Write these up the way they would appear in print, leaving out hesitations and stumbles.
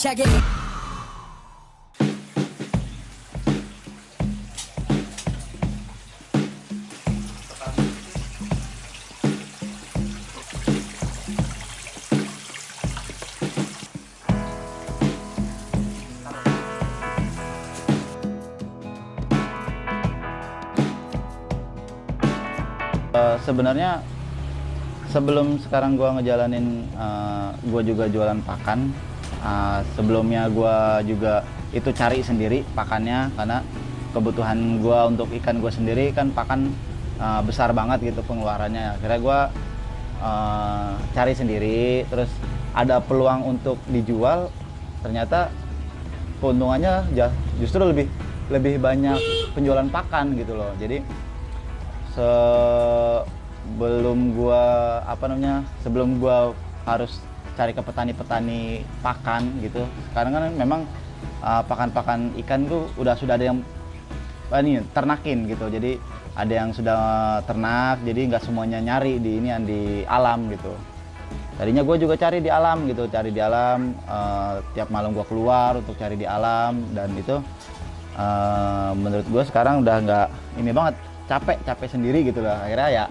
check it. Sebenarnya sebelum sekarang gua ngejalanin gua juga jualan pakan. Sebelumnya gua juga itu cari sendiri pakannya karena kebutuhan gua untuk ikan gua sendiri kan pakan besar banget gitu pengeluarannya. Akhirnya gua cari sendiri, terus ada peluang untuk dijual. Ternyata keuntungannya justru lebih banyak penjualan pakan gitu loh. Jadi sebelum gua harus cari ke petani-petani pakan gitu. Sekarang kan memang pakan-pakan ikan tuh sudah ada yang ternakin gitu. Jadi ada yang sudah ternak, jadi nggak semuanya nyari di alam gitu. Tadinya gue juga cari di alam gitu, tiap malam gue keluar untuk cari di alam, dan itu menurut gue sekarang udah nggak ini banget, capek sendiri gitu lah. Akhirnya ya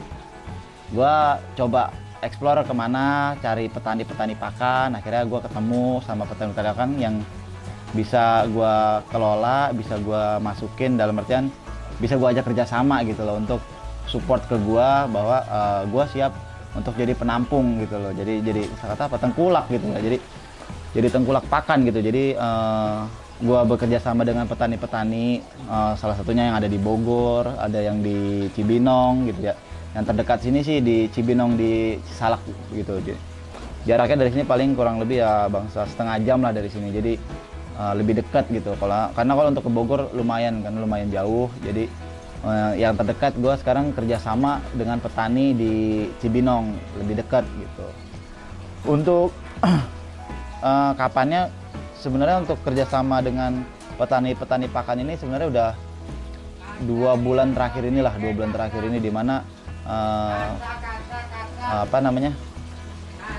gue coba explore kemana, cari petani-petani pakan. Akhirnya gue ketemu sama petani-petani pakan yang bisa gue kelola, bisa gue masukin, dalam artian bisa gue ajak kerjasama gitu loh, untuk support ke gue bahwa gue siap untuk jadi penampung gitu loh. Jadi kata apa, tengkulak gitu lah. Jadi tengkulak pakan gitu. Jadi gue bekerja sama dengan petani-petani, salah satunya yang ada di Bogor, ada yang di Cibinong gitu ya. Yang terdekat sini sih di Cibinong di Cisalak gitu. Jaraknya dari sini paling kurang lebih ya bangsa setengah jam lah dari sini. Jadi lebih dekat gitu. Karena kalau untuk ke Bogor lumayan jauh. Jadi yang terdekat gue sekarang kerjasama dengan petani di Cibinong, lebih dekat gitu. Untuk kapannya sebenarnya untuk kerjasama dengan petani-petani pakan ini sebenarnya udah 2 bulan terakhir ini di mana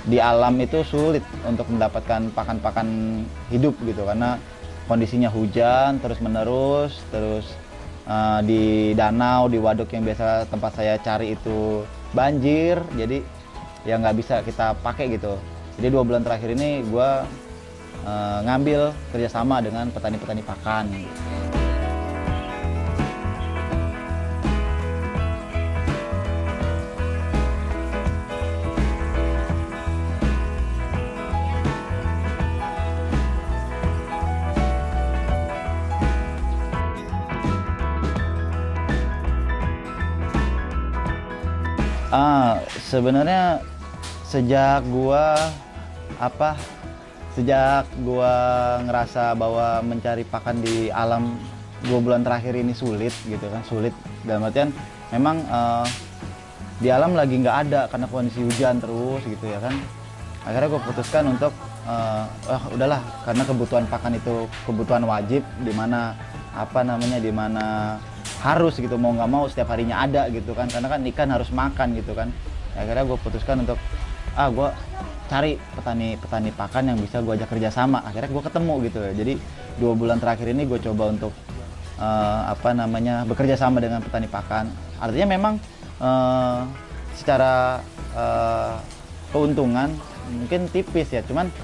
di alam itu sulit untuk mendapatkan pakan-pakan hidup gitu, karena kondisinya hujan terus di danau, di waduk yang biasa tempat saya cari itu banjir, jadi ya nggak bisa kita pakai gitu. Jadi 2 bulan terakhir ini gue ngambil kerjasama dengan petani-petani pakan. Sebenarnya sejak gua ngerasa bahwa mencari pakan di alam 2 bulan terakhir ini sulit gitu kan, dalam artian memang di alam lagi nggak ada karena kondisi hujan terus gitu ya kan. Akhirnya gue putuskan untuk udahlah, karena kebutuhan pakan itu kebutuhan wajib, dimana harus gitu, mau nggak mau setiap harinya ada gitu kan, karena kan ikan harus makan gitu kan. Akhirnya gue putuskan untuk gue cari petani pakan yang bisa gue ajak kerjasama. Akhirnya gue ketemu gitu. Jadi 2 bulan terakhir ini gue coba untuk bekerja sama dengan petani pakan. Artinya memang secara keuntungan mungkin tipis ya, cuman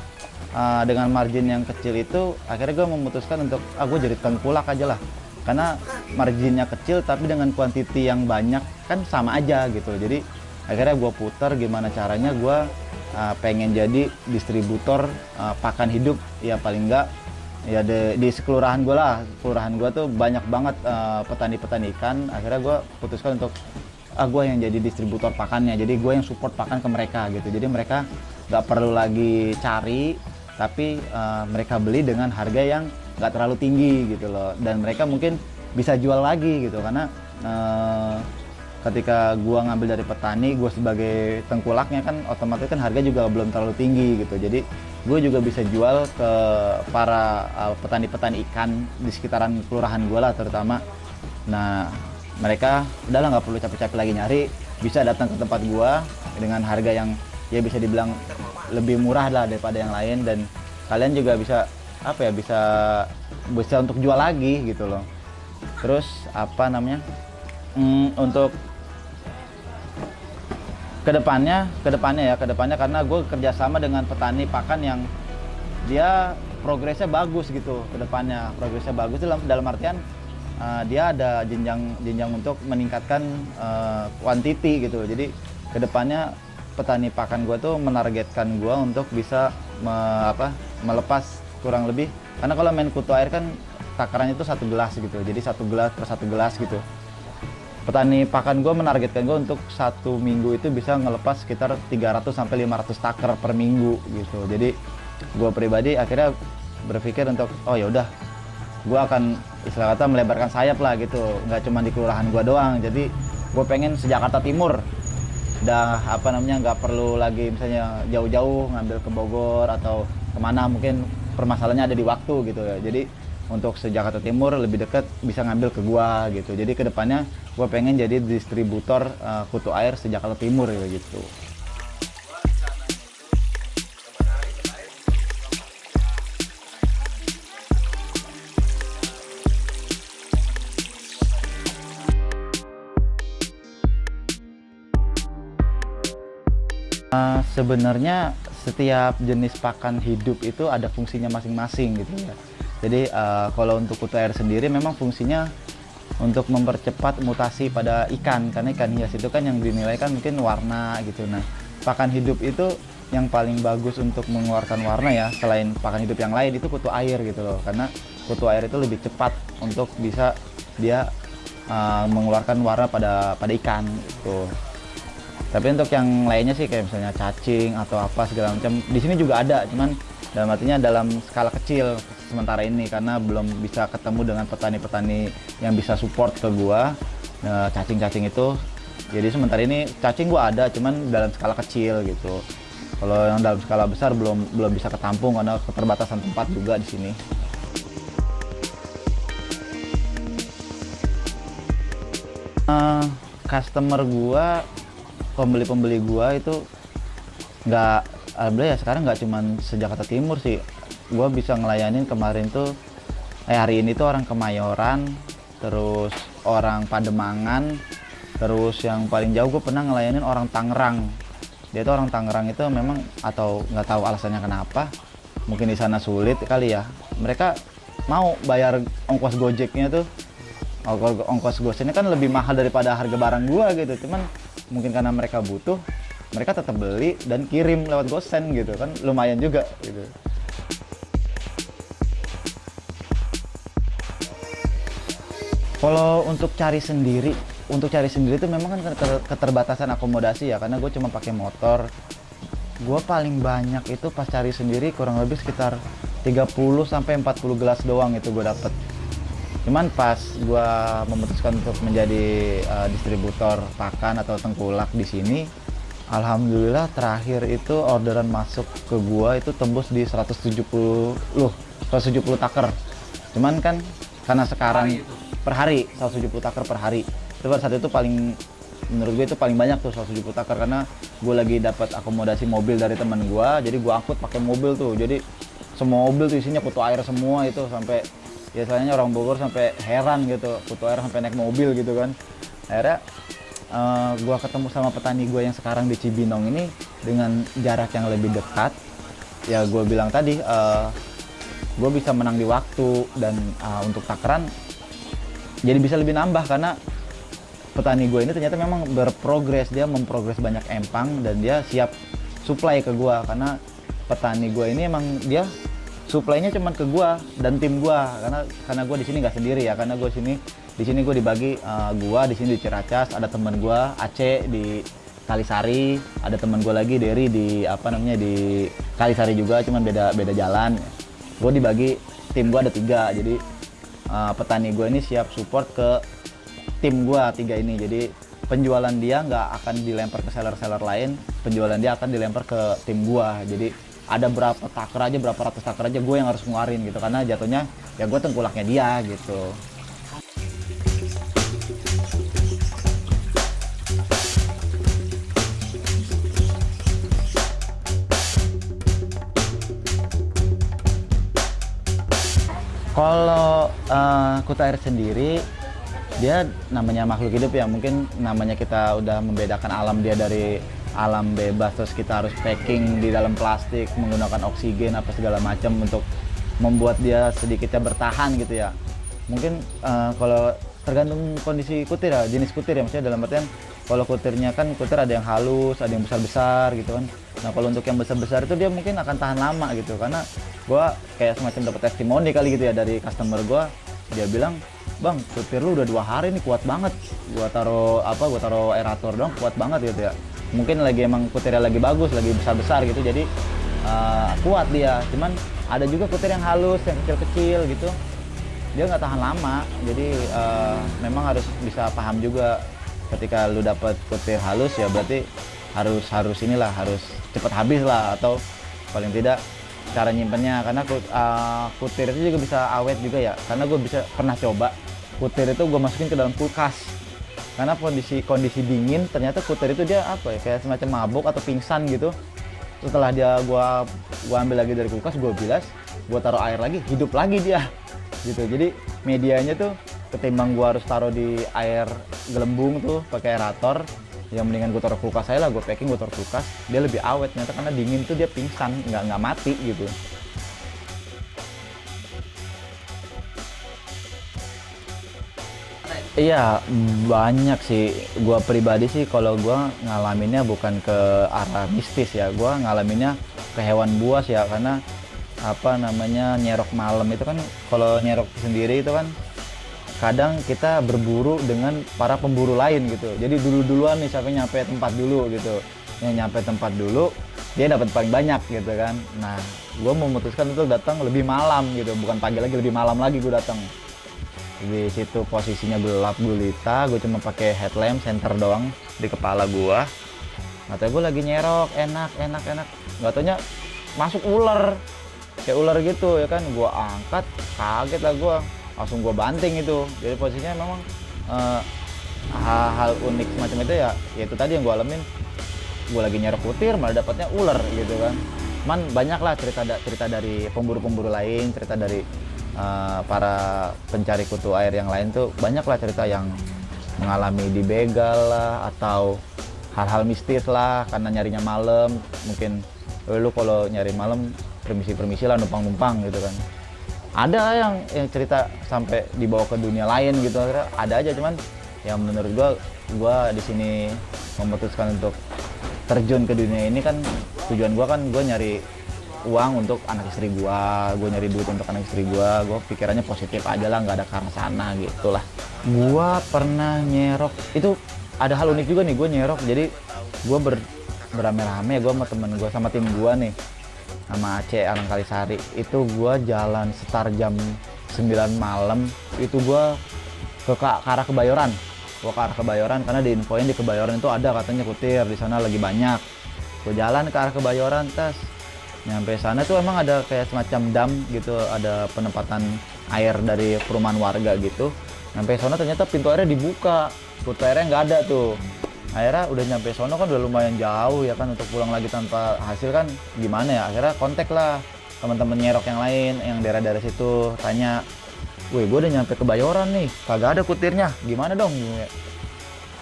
dengan margin yang kecil itu akhirnya gue memutuskan untuk gue jadi tengkulak aja lah, karena marginnya kecil tapi dengan kuantiti yang banyak kan sama aja gitu. Jadi akhirnya gue putar gimana caranya gue pengen jadi distributor pakan hidup ya, paling enggak ya di sekelurahan gue lah. Kelurahan gue tuh banyak banget petani-petani ikan. Akhirnya gue putuskan untuk gue yang jadi distributor pakannya, jadi gue yang support pakan ke mereka gitu. Jadi mereka nggak perlu lagi cari, tapi mereka beli dengan harga yang nggak terlalu tinggi gitu loh, dan mereka mungkin bisa jual lagi gitu, karena ketika gua ngambil dari petani, gua sebagai tengkulaknya kan otomatis kan harga juga belum terlalu tinggi gitu. Jadi gue juga bisa jual ke para petani-petani ikan di sekitaran kelurahan gua lah terutama. Nah, mereka udahlah nggak perlu capek-capek lagi nyari, bisa datang ke tempat gua dengan harga yang ya bisa dibilang lebih murah lah daripada yang lain, dan kalian juga bisa apa ya, bisa bisa untuk jual lagi gitu loh. Terus apa namanya, untuk kedepannya karena gue kerjasama dengan petani pakan yang dia progresnya bagus gitu. Kedepannya progresnya bagus dalam artian dia ada jenjang untuk meningkatkan quantity gitu. Jadi kedepannya petani pakan gue tuh menargetkan gue untuk bisa melepas kurang lebih, karena kalau main kutu air kan takarannya itu 1 gelas gitu, jadi 1 gelas per 1 gelas gitu. Petani pakan gue menargetkan gue untuk 1 minggu itu bisa ngelepas sekitar 300 sampai 500 taker per minggu gitu. Jadi gue pribadi akhirnya berpikir untuk oh ya udah, gue akan istilah kata melebarkan sayap lah gitu, nggak cuma di kelurahan gue doang. Jadi gue pengen se-Jakarta Timur, udah nggak perlu lagi misalnya jauh-jauh ngambil ke Bogor atau kemana, mungkin permasalahannya ada di waktu gitu ya. Jadi untuk se-Jakarta Timur lebih dekat bisa ngambil ke gua gitu. Jadi kedepannya gua pengen jadi distributor kutu air se-Jakarta Timur ya gitu. Sebenarnya setiap jenis pakan hidup itu ada fungsinya masing-masing gitu ya. Jadi kalau untuk kutu air sendiri memang fungsinya untuk mempercepat mutasi pada ikan, karena ikan hias itu kan yang dinilai kan mungkin warna gitu. Nah, pakan hidup itu yang paling bagus untuk mengeluarkan warna ya, selain pakan hidup yang lain itu kutu air gitu loh. Karena kutu air itu lebih cepat untuk bisa dia mengeluarkan warna pada ikan gitu. Tapi untuk yang lainnya sih kayak misalnya cacing atau apa segala macam, di sini juga ada, cuman dalam artinya dalam skala kecil sementara ini karena belum bisa ketemu dengan petani-petani yang bisa support ke gua cacing-cacing itu. Jadi sementara ini cacing gua ada, cuman dalam skala kecil gitu. Kalau yang dalam skala besar belum bisa ketampung karena keterbatasan tempat juga di sini. Customer gua, pembeli gua itu nggak, alhamdulillah ya sekarang nggak cuman se-Jakarta Timur sih. Gua bisa ngelayanin kemarin tuh hari ini tuh orang Kemayoran, terus orang Pademangan, terus yang paling jauh gue pernah ngelayanin orang Tangerang. Dia tuh orang Tangerang itu memang, atau nggak tahu alasannya kenapa, mungkin di sana sulit kali ya, mereka mau bayar ongkos gojeknya tuh. Ongkos gojeknya kan lebih mahal daripada harga barang gua gitu, cuman mungkin karena mereka butuh, mereka tetap beli dan kirim lewat GoSend gitu kan, lumayan juga gitu. Kalau untuk cari sendiri itu memang kan keterbatasan akomodasi ya, karena gue cuma pakai motor. Gue paling banyak itu pas cari sendiri kurang lebih sekitar 30 sampai 40 gelas doang itu gue dapet. Cuman pas gue memutuskan untuk menjadi distributor pakan atau tengkulak di sini, alhamdulillah terakhir itu orderan masuk ke gue itu tembus di 170 taker. Cuman kan karena sekarang per hari 170 taker per hari. Itu pada saat itu paling, menurut gue itu paling banyak tuh 170 taker, karena gue lagi dapat akomodasi mobil dari teman gue, jadi gue angkut pakai mobil tuh. Jadi semua mobil tuh isinya kutu air semua itu, sampai ya soalnya orang Bogor sampai heran gitu, kutu air sampai naik mobil gitu kan. Akhirnya gue ketemu sama petani gue yang sekarang di Cibinong ini dengan jarak yang lebih dekat. Ya gue bilang tadi, gue bisa menang di waktu, dan untuk takaran jadi bisa lebih nambah karena petani gue ini ternyata memang berprogres, dia memprogres banyak empang dan dia siap supply ke gue, karena petani gue ini emang dia supply-nya cuma ke gue dan tim gue, karena gue di sini nggak sendiri ya, karena gue di sini gue dibagi, gue di sini di Ciracas, ada teman gue Aceh di Kalisari, ada teman gue lagi Dery di di Kalisari juga, cuman beda jalan. Gue dibagi, tim gue ada 3, jadi petani gue ini siap support ke tim gue 3 ini. Jadi penjualan dia nggak akan dilempar ke seller-seller lain, penjualan dia akan dilempar ke tim gue. Jadi ada berapa ratus taker aja gue yang harus ngeluarin gitu, karena jatuhnya ya gue tengkulaknya dia gitu. Kalau kutu air sendiri, dia namanya makhluk hidup ya, mungkin namanya kita udah membedakan alam dia dari alam bebas, terus kita harus packing di dalam plastik menggunakan oksigen apa segala macam untuk membuat dia sedikitnya bertahan gitu ya. Mungkin kalau tergantung kondisi kutir ya, jenis kutir ya, maksudnya dalam artian kalau kutirnya kan kutir ada yang halus, ada yang besar-besar gitu kan. Nah kalau untuk yang besar-besar itu dia mungkin akan tahan lama gitu, karena gua kayak semacam dapat testimoni kali gitu ya dari customer gua. Dia bilang, bang, kutir lu udah 2 hari nih kuat banget. Gua taruh aerator dong, kuat banget gitu ya. Mungkin lagi emang kutirnya lagi bagus, lagi besar-besar gitu, jadi kuat dia. Cuman ada juga kutir yang halus, yang kecil-kecil gitu, dia nggak tahan lama. Jadi memang harus bisa paham juga, ketika lu dapat kutir halus ya berarti harus cepat habis lah, atau paling tidak cara nyimpennya, karena kutir itu juga bisa awet juga ya. Karena gue pernah coba kutir itu gue masukin ke dalam kulkas, karena kondisi dingin, ternyata kutir itu dia apa ya, kayak semacam mabuk atau pingsan gitu. Setelah gua ambil lagi dari kulkas, gue bilas, gue taruh air lagi, hidup lagi dia gitu. Jadi medianya tuh ketimbang gua harus taruh di air gelembung tuh pakai aerator, yang mendingan gue taruh kulkas saya lah, gue packing, gue taruh kulkas, dia lebih awet ternyata, karena dingin tuh dia pingsan, nggak mati gitu. Iya, banyak sih. Gua pribadi sih kalau gua ngalaminnya bukan ke arah mistis ya, gua ngalaminnya ke hewan buas ya, karena apa namanya, nyerok malam itu kan, kalau nyerok sendiri itu kan kadang kita berburu dengan para pemburu lain gitu. Jadi duluan nih siapa yang nyampe tempat dulu gitu. Yang nyampe tempat dulu dia dapat paling banyak gitu kan. Nah, gue memutuskan untuk datang lebih malam gitu, bukan pagi lagi, lebih malam lagi gue datang. Di situ posisinya gelap gulita, gue cuma pakai headlamp center doang di kepala gue. Katanya gue lagi nyerok, enak. Nggak taunya masuk ular, kayak ular gitu ya kan. Gue angkat, kaget lah gue, langsung gue banting itu. Jadi posisinya memang hal-hal unik semacam itu ya, itu tadi yang gue alamin. Gue lagi nyerok kutir malah dapatnya ular gitu kan. Man, banyak lah cerita dari pemburu-pemburu lain, cerita dari para pencari kutu air yang lain tuh, banyak lah cerita yang mengalami dibegal lah, atau hal-hal mistis lah karena nyarinya malam. Mungkin lu kalau nyari malam permisi lah, numpang gitu kan. Ada yang cerita sampai dibawa ke dunia lain gitu, ada aja. Cuman yang menurut gua di sini memutuskan untuk terjun ke dunia ini kan, tujuan gua kan gua nyari uang untuk anak istri gua nyari duit untuk anak istri gua pikirannya positif aja lah, nggak ada ke arah sana gitu lah. Gua pernah nyerok, itu ada hal unik juga nih. Gua nyerok, jadi gua berame-rame, gua sama temen gua, sama tim gua nih, sama Aceh Alang Kalisari. Itu gua jalan sekitar jam 9 malam, itu gua ke arah Kebayoran. Gua ke arah Kebayoran karena diinfoin di Kebayoran itu ada katanya kutir, di sana lagi banyak. Gua jalan ke arah Kebayoran, nyampe sana tuh emang ada kayak semacam dam gitu, ada penempatan air dari perumahan warga gitu. Nyampe sana ternyata pintu airnya dibuka, kutu airnya nggak ada tuh. Akhirnya udah nyampe sono kan udah lumayan jauh ya kan, untuk pulang lagi tanpa hasil kan gimana ya. Akhirnya kontak lah teman-teman nyerok yang lain yang daerah-daerah situ, tanya, "Woi, gue udah nyampe Kebayoran nih, kagak ada kutirnya, gimana dong?"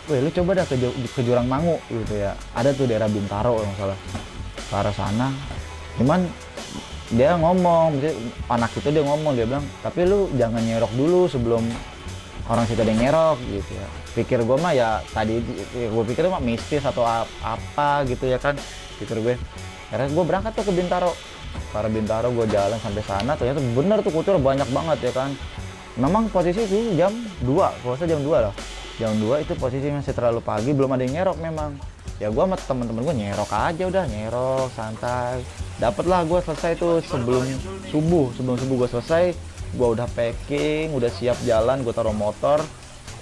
"Woi, lu coba dah ke Jurang Mangu gitu ya, ada tuh daerah Bintaro kalau salah, ke arah sana." Cuman dia ngomong, anak itu dia ngomong, dia bilang, "Tapi lu jangan nyerok dulu sebelum orang situ ada yang nyerok," gitu ya. Pikir gue mah ya tadi, gue pikir mah mistis atau apa gitu ya kan, pikir gue. Akhirnya gue berangkat tuh ke Bintaro. Karena Bintaro gue jalan sampai sana, ternyata bener tuh kutir banyak banget ya kan. Memang posisi itu jam 2, kalau saya jam 2 lah. Jam 2 itu posisinya masih terlalu pagi, belum ada yang nyerok memang. Ya gue sama temen-temen gue nyerok aja, udah nyerok santai. Dapatlah gue selesai tuh sebelum subuh gue selesai. Gue udah packing, udah siap jalan, gue taruh motor,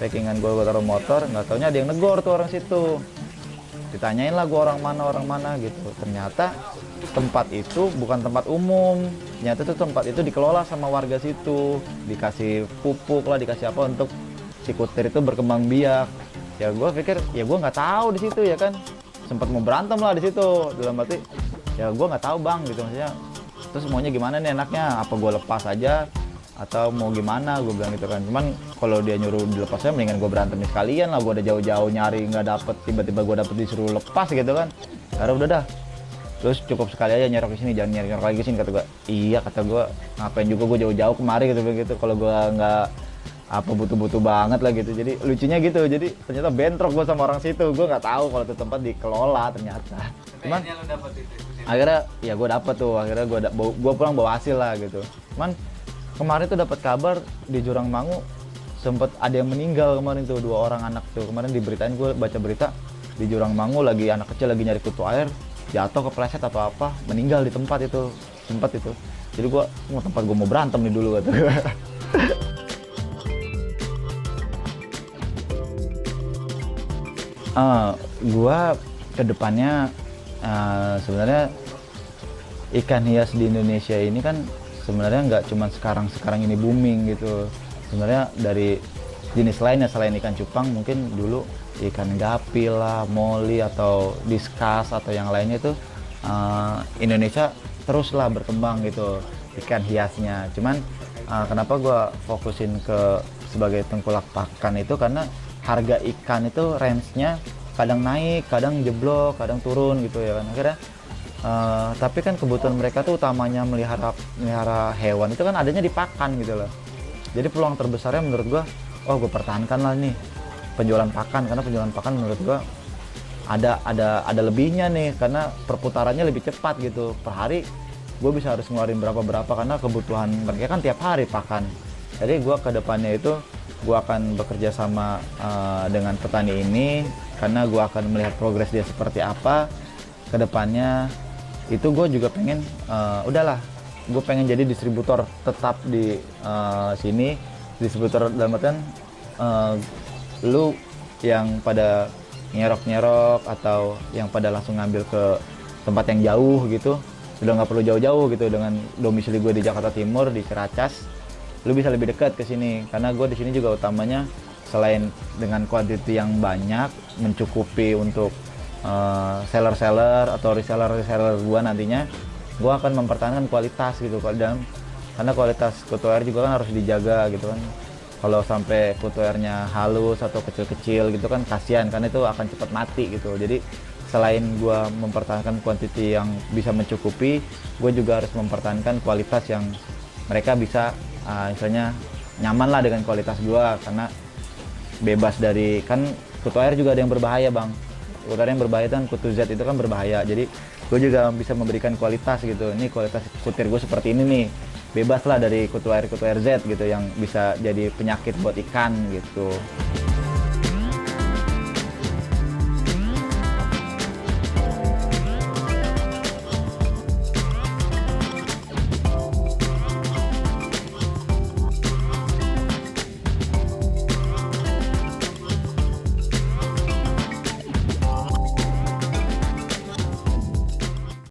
packingan gue taruh motor. Nggak taunya ada yang negor tuh orang situ. Ditanyain lah gue orang mana gitu. Ternyata tempat itu bukan tempat umum. Ternyata tuh tempat itu dikelola sama warga situ, dikasih pupuk lah, dikasih apa untuk si kutir itu berkembang biak. Ya gue pikir, ya gue nggak tahu di situ ya kan, sempat mau berantem lah di situ, dalam arti ya gue nggak tahu bang gitu, maksudnya terus maunya gimana nih enaknya, apa gue lepas aja atau mau gimana, gue bilang gitu kan. Cuman kalau dia nyuruh dilepasnya, mendingan gue berantem sekalian lah. Gue udah jauh-jauh nyari nggak dapet, tiba-tiba gue dapet disuruh lepas gitu kan. Karena udah dah, terus cukup sekali aja nyerok di sini, jangan nyerok lagi sini, kata gue. Iya, kata gue, ngapain juga gue jauh-jauh kemari gitu begitu kalau gue nggak apa butuh-butuh banget lah gitu. Jadi lucunya gitu, jadi ternyata bentrok gue sama orang situ. Gue nggak tahu kalau itu tempat dikelola ternyata. Cuman akhirnya ya gue dapet tuh, akhirnya gue pulang bawa hasil lah gitu. Cuman kemarin tuh dapat kabar di Jurang Mangu sempet ada yang meninggal kemarin tuh, 2 orang anak tuh. Kemarin diberitain, gue baca berita di Jurang Mangu lagi anak kecil lagi nyari kutu air, jatuh kepleset atau apa, meninggal di tempat itu, sempat itu. Jadi gue mau tempat gue mau berantem nih dulu kata gue. Gue kedepannya sebenarnya ikan hias di Indonesia ini kan sebenarnya nggak cuma sekarang ini booming gitu. Sebenarnya dari jenis lainnya selain ikan cupang, mungkin dulu ikan gapi lah, moli atau diskus atau yang lainnya itu Indonesia teruslah berkembang gitu ikan hiasnya. Cuman kenapa gue fokusin ke sebagai tengkulak pakan itu karena harga ikan itu range-nya kadang naik, kadang jeblok, kadang turun gitu ya kan. Akhirnya tapi kan kebutuhan mereka tuh utamanya melihara hewan itu kan adanya di pakan gitu loh. Jadi peluang terbesarnya menurut gua, gue pertahankan lah nih penjualan pakan, karena penjualan pakan menurut gua ada lebihnya nih, karena perputarannya lebih cepat gitu. Per hari gue bisa harus ngeluarin berapa karena kebutuhan mereka kan tiap hari pakan. Jadi gue ke depannya itu gue akan bekerja sama dengan petani ini, karena gue akan melihat progres dia seperti apa ke depannya. Itu gue juga pengen udahlah, gue pengen jadi distributor tetap di sini. Distributor dalam artian lu yang pada nyerok atau yang pada langsung ngambil ke tempat yang jauh gitu, udah nggak perlu jauh-jauh gitu. Dengan domisili gue di Jakarta Timur di Ciracas, lu bisa lebih dekat ke sini, karena gue di sini juga utamanya selain dengan kuantiti yang banyak mencukupi untuk seller-seller atau reseller gue, nantinya gue akan mempertahankan kualitas gitu. Karena kualitas kutu air juga kan harus dijaga gitu kan. Kalau sampai kutu airnya halus atau kecil-kecil gitu kan kasihan, karena itu akan cepat mati gitu. Jadi selain gue mempertahankan kuantiti yang bisa mencukupi, gue juga harus mempertahankan kualitas yang mereka bisa misalnya nyaman lah dengan kualitas gue, karena bebas dari, kan kutu air juga ada yang berbahaya bang. Kutu air yang berbahaya kan kutu Z itu kan berbahaya. Jadi gue juga bisa memberikan kualitas gitu. Ini kualitas kutir gue seperti ini nih, bebas lah dari kutu air Z gitu yang bisa jadi penyakit buat ikan gitu.